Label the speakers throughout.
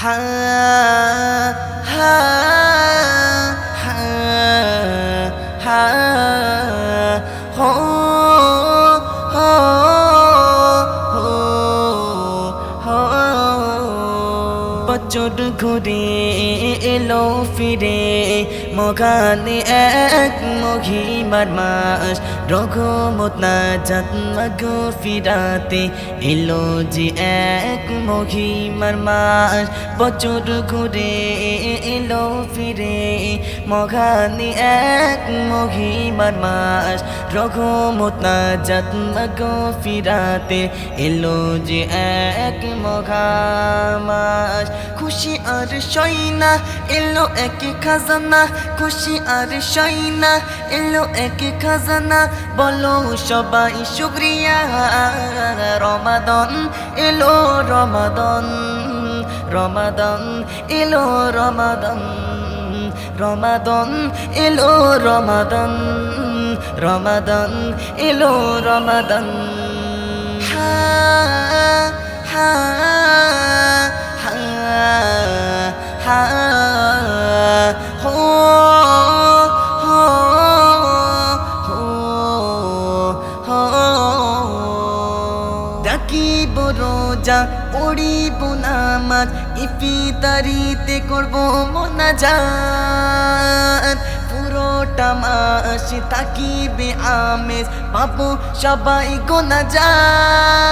Speaker 1: হা হা হা হা হো হো হো হো বছর ঘুরে এলো ফিরে মগানে এক মহিমার মাস রঘুমত নাজাত মাগো ফিরাতে এলো যে এক মহিমার মাস বছর ঘুরে এলো ফিরে মগানে এক মহিমার মাস রঘুমত নাজাত মাগো ফিরাতে এলো যে এক মহামাস খুশি আর সইনা এলো এক খাজানা খুশি আর সইনা এলো এক খাজানা বলো সবাই শুকরিয়া রমাদান এলো রমাদান রমাদান এলো রমাদান রমাদান এলো রমাদান রমাদান এলো রমাদান হা হা হা হা হো হো হো হো ডাকিব রোজা পড়িব নামাজ ইফতারিতে করব মোনাজাত পুরোটা মাস তাকিবে আমেজ পাবো সবাই গোনাজাত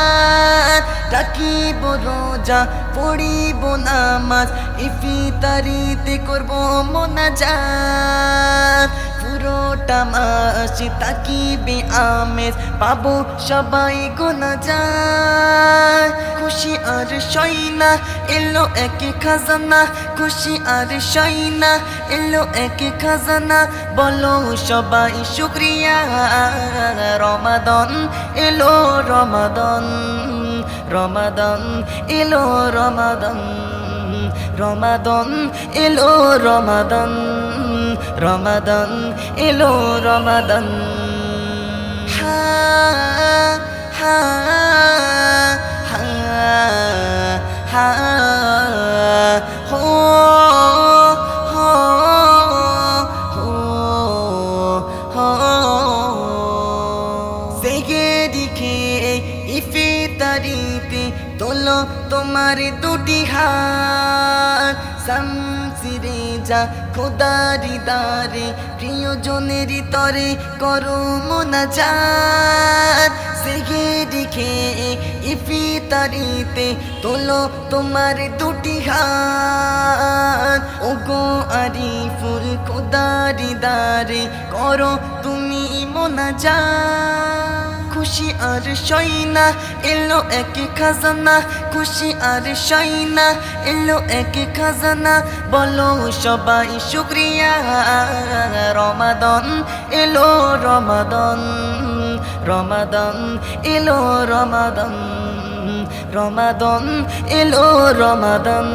Speaker 1: ডাকিব রোজা পড়িব নামাজ ইফতারিতে করব মোনাজাত পুরোটা মাস তাকিবে আমেজ পাবো সবাই গোনাজাত খুশি আর সইনা এলো এক খাজানা খুশি আর সইনা এলো এক খাজানা বলো সবাই শুকরিয়া রমাদান এলো রমাদান রমাদান এলো রমাদান রমাদান এলো রমাদান রমাদান এলো রমাদান হা হা হা হা হো হো হো হো সেগেরি খেয়ে ইফতারিতে তোলো তোমার দুটি হাত শামসিরে যা খোদারি দারে প্রিয়জনেরই তরে করো মোনাজাত সেগেরি খেয়ে ইফতারিতে তোলো তোমার দুটি হাত ওগো আরিফুল খোদারি দারে করো তুমি মোনাজাত খুশি আর সইনা এলো এক খাজানা খুশি আর সইনা এলো এক খাজানা বলো সবাই শুকরিয়া রমাদান এলো রমাদান রমাদান এলো রমাদান রমাদান এলো রমাদান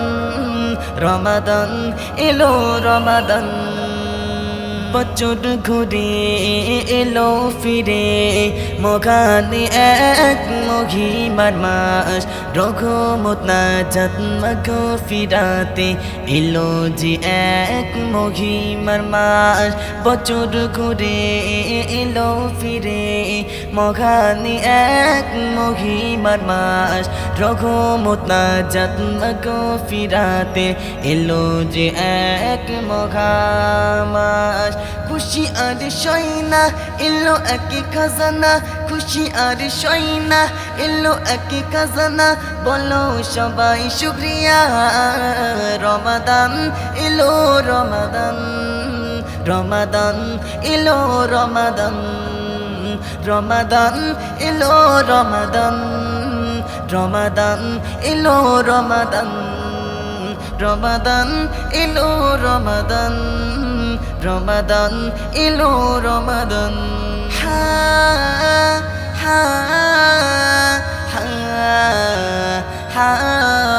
Speaker 1: রমাদান এলো রমাদান বছর ঘুরে এলো ফিরে মগানে এক মহিমার মাস রঘুমত নাজাত মাগো ফিরাতে এলো যে এক মহিমার মাস বছর ঘুরে এলো ফিরে মগানে এক মহিমার মাস রঘুমত নাজাত মাগো ফিরাতে এলো যে এক মহামাস খুশি আর সইনা এলো এক খাজানা খুশি আর সইনা এলো এক খাজানা বলো সবাই শুকরিয়া রমাদান এলো রমাদান রমাদান এলো রমাদান রমাদান এলো রমাদান রমাদান এলো রমাদান রমাদান এলো রমাদান রমাদান এলো রমাদান হা হা হা হা